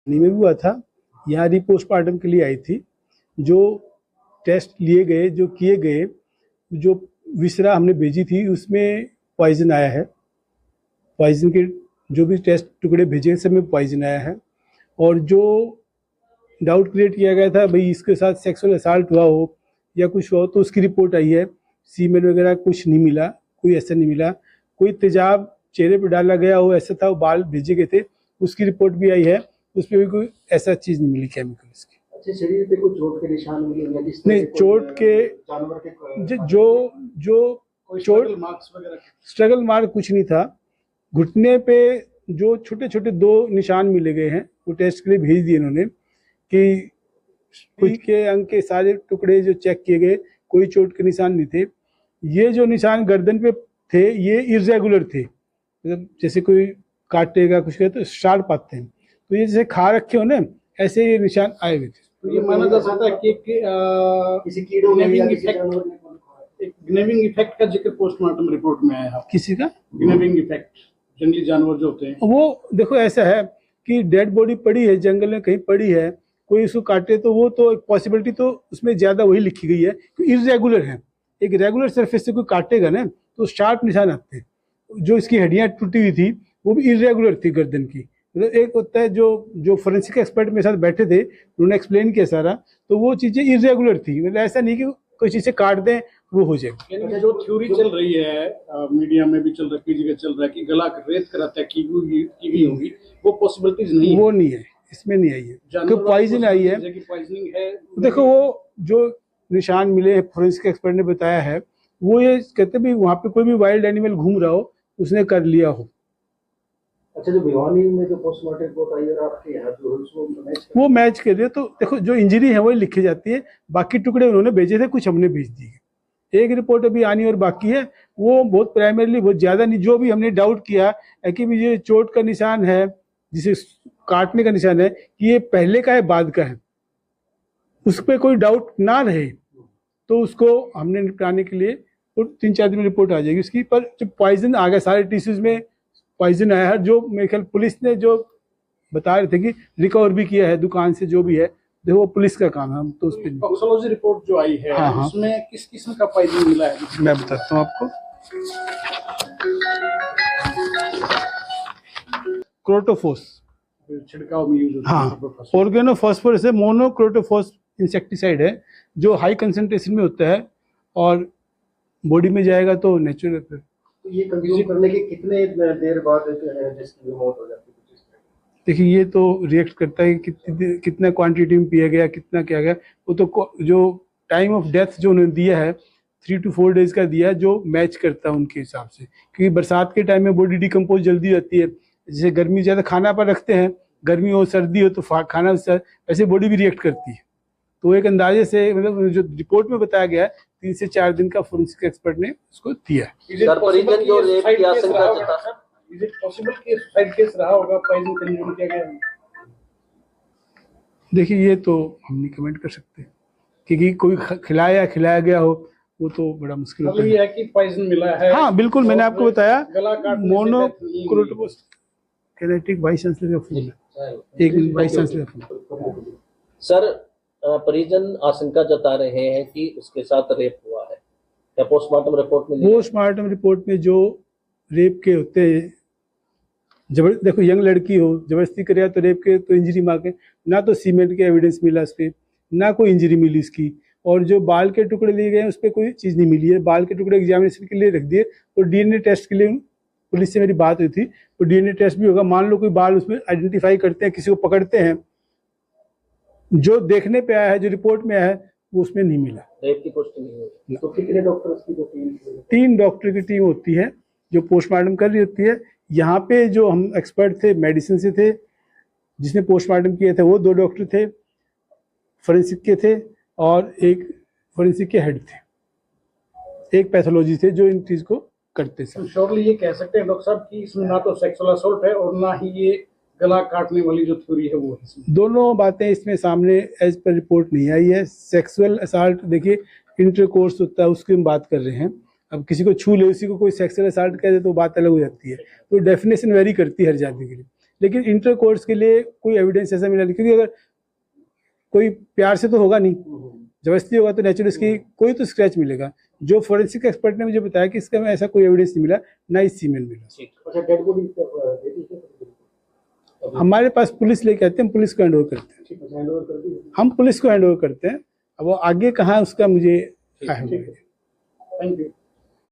में भी हुआ था, यहाँ पोस्टमार्टम के लिए आई थी। जो टेस्ट लिए गए, जो किए गए, जो विसरा हमने भेजी थी उसमें पॉइजन आया है। पॉइजन के जो भी टेस्ट टुकड़े भेजे सब में पॉइजन आया है। और जो डाउट क्रिएट किया गया था भाई इसके साथ सेक्सुअल असॉल्ट हुआ हो या कुछ हो, तो उसकी रिपोर्ट आई है। सीमेन वगैरह कुछ नहीं मिला, कोई ऐसा नहीं मिला। कोई तेजाब चेहरे पर डाला गया हो ऐसा था, बाल भेजे गए थे, उसकी रिपोर्ट भी आई है, उसमें भी कोई ऐसा चीज़ नहीं मिली केमिकल इसकी। अच्छा, शरीर पे कोई चोट के निशान मिले या किस नहीं, चोट के जानवर के जो चोट मार्क्स वगैरह, स्ट्रगल मार्क कुछ नहीं था। घुटने पे जो छोटे छोटे 2 निशान मिले गए हैं, वो टेस्ट के लिए भेज दिए इन्होंने कि कुछ के अंग के सारे टुकड़े जो चेक किए गए, कोई चोट के निशान नहीं थे। ये जो निशान गर्दन पे थे ये इरेगुलर थे, मतलब जैसे कोई काटेगा कुछ तो शार्प आते हैं, तो ये जैसे खा रखे हो ना ऐसे ये निशान आए हुए थे। तो ये माना जा सकता है कि किसी कीड़ों ने या किसी जानवर ने एक ग्नेविंग इफेक्ट का जिक्र पोस्टमार्टम रिपोर्ट में आया है। किसी का ग्नेविंग इफेक्ट, जंगली जानवर जो होते हैं वो देखो ऐसा है कि डेड बॉडी पड़ी है जंगल में कहीं पड़ी है, कोई उसको काटे तो वो तो एक पॉसिबिलिटी तो उसमें ज़्यादा वही लिखी गई है कि इरेगुलर है। एक रेगुलर सरफेस से कोई काटेगा ना तो शार्प निशान आते हैं। जो इसकी हड्डियाँ टूटी हुई थी वो भी इरेगुलर थी गर्दन की। मतलब एक होता है जो फोरेंसिक एक्सपर्ट मेरे साथ बैठे थे उन्होंने एक्सप्लेन किया सारा, तो वो चीज़ें इरेगुलर थी। मतलब ऐसा नहीं कि कोई चीज़ से काट दें वो हो जाएगा। जो थ्योरी चल रही है मीडिया में भी चल रहा है, कई जगह चल रहा है कि गला रेत कराता है की गई होगी, वो पॉसिबिलिटीज नहीं है। वो नहीं है, इसमें नहीं आई है, क्योंकि पॉइजन आई है। पॉइजनिंग है। देखो वो जो निशान मिले हैं फोरेंसिक एक्सपर्ट ने बताया है, वो ये कहते भी वहाँ पे कोई भी वाइल्ड एनिमल घूम रहा हो उसने कर लिया हो। अच्छा, जो भिवानी में जो पोस्टमार्टम रिपोर्ट आई और आपके यहाँ जो वो मैच कर रहे हो, तो देखो जो इंजरी है वही लिखी जाती है, बाकी टुकड़े उन्होंने भेजे थे, कुछ हमने भेज दिए। एक रिपोर्ट अभी आनी और बाकी है, वो बहुत प्राइमरीली बहुत ज़्यादा नहीं। जो भी हमने डाउट किया है कि ये चोट का निशान है, जिसे काटने का निशान है, कि ये पहले का है बाद का है, उस पर कोई डाउट ना रहे तो उसको हमने निपटाने के लिए 3-4 दिन में रिपोर्ट आ जाएगी उसकी। पर जब पॉइजन आ गया, सारे टिश्यूज में पॉइजन आया है, जो मेरे ख्याल पुलिस ने जो बता रहे थे कि रिकवर भी किया है दुकान से, जो भी है देखो वो पुलिस का काम है, हम तो उस पर। टॉक्सिकोलॉजी रिपोर्ट जो आई है हाँ, उसमें किस किस्म का पॉइजन मिला है मैं बताता हूँ आपको। क्रोटोफोस छिड़काव में यूज होता है। हाँ, ऑर्गेनोफॉस्फोरस है, मोनोक्रोटोफॉस इंसेक्टिसाइड है जो हाई कंसंट्रेशन में होता है और बॉडी में जाएगा तो नेचुरल। तो ये कंज्यूम करने के कितने देर बाद जिसकी मौत हो जाती है? देखिए ये तो रिएक्ट करता है कि कितना क्वांटिटी में पिया गया, कितना किया गया। वो तो जो टाइम ऑफ डेथ जो उन्होंने दिया है 3 to 4 डेज का दिया है, जो मैच करता है उनके हिसाब से, क्योंकि बरसात के टाइम में बॉडी डिकम्पोज जल्दी होती है। जैसे गर्मी ज़्यादा खाना पर रखते हैं, गर्मी हो सर्दी हो तो खाना वैसे बॉडी भी रिएक्ट करती है। तो एक अंदाजे से मतलब जो रिपोर्ट में बताया गया है 3 से 4 दिन का फोरेंसिक एक्सपर्ट ने उसको दिया है। देखिए ये तो हम नहीं कमेंट कर सकते, क्योंकि कोई खिलाया गया हो वो तो बड़ा मुश्किल होता है कि पॉइजन मिला है। हाँ बिल्कुल, मैंने आपको बताया मोनोक्रोटोफॉस कैनेटिक वाइस चांसलर का फोन है, एक वाइस चांसलर का फोन। सर, परिजन आशंका जता रहे हैं कि उसके साथ रेप हुआ है, क्या पोस्टमार्टम रिपोर्ट में जो रेप के होते हैं, देखो यंग लड़की हो जबरदस्ती करे तो रेप के तो इंजरी मार्क है, ना तो सीमेंट के एविडेंस मिला उस पर, ना कोई इंजरी मिली इसकी। और जो बाल के टुकड़े लिए गए उस पर कोई चीज़ नहीं मिली है। बाल के टुकड़े एग्जामिनेशन के लिए रख दिए और डीएनए टेस्ट के लिए पुलिस से मेरी बात हुई थी, तो डीएनए टेस्ट भी होगा। मान लो कोई बाल उसमें आइडेंटिफाई करते हैं, किसी को पकड़ते हैं, जो देखने पे आया है, जो रिपोर्ट में आया है वो उसमें नहीं मिला। रेप की पुष्टि नहीं हुई। तो कितने डॉक्टर्स की टीम? 3 डॉक्टर की टीम होती है जो पोस्टमार्टम कर रही होती है। यहाँ पे जो हम एक्सपर्ट थे मेडिसिन से थे, जिसने पोस्टमार्टम किए थे वो 2 डॉक्टर थे, फोरेंसिक के थे, और एक फोरेंसिक के हेड थे, एक पैथोलॉजी थे जो इन चीज़ को करते थे। तो श्योरली ये कह सकते हैं डॉक्टर साहब कि इसमें ना तो सेक्सुअल असॉल्ट है और ना ही ये गला काटने वाली जो थ्योरी है वो है। दोनों बातें इसमें सामने एज पर रिपोर्ट नहीं आई है। सेक्सुअल असॉल्ट देखिए इंटरकोर्स होता है, उसकी हम बात कर रहे हैं। अब किसी को छू ले, उसी को कोई सेक्सुअल असॉल्ट कह दे तो बात अलग हो जाती है। तो डेफिनेशन वेरी करती है हर जाति के लिए। लेकिन इंटर कोर्स के लिए कोई एविडेंस ऐसा मिला नहीं, क्योंकि अगर कोई प्यार से तो होगा नहीं, जबरदस्ती होगा तो नेचुरल इसकी कोई तो स्क्रैच मिलेगा। जो फोरेंसिक एक्सपर्ट ने मुझे बताया कि इसका में ऐसा कोई एविडेंस नहीं मिला, ना ही सीमेन मिला। अच्छा, डेड बॉडी हमारे पास पुलिस लेके आते हैं, हम पुलिस को हैंड ओवर करते हैं, हैंडओवर कर दी। हम पुलिस को हैंड ओवर करते हैं। अब वो आगे कहाँ उसका मुझे थैंक यू।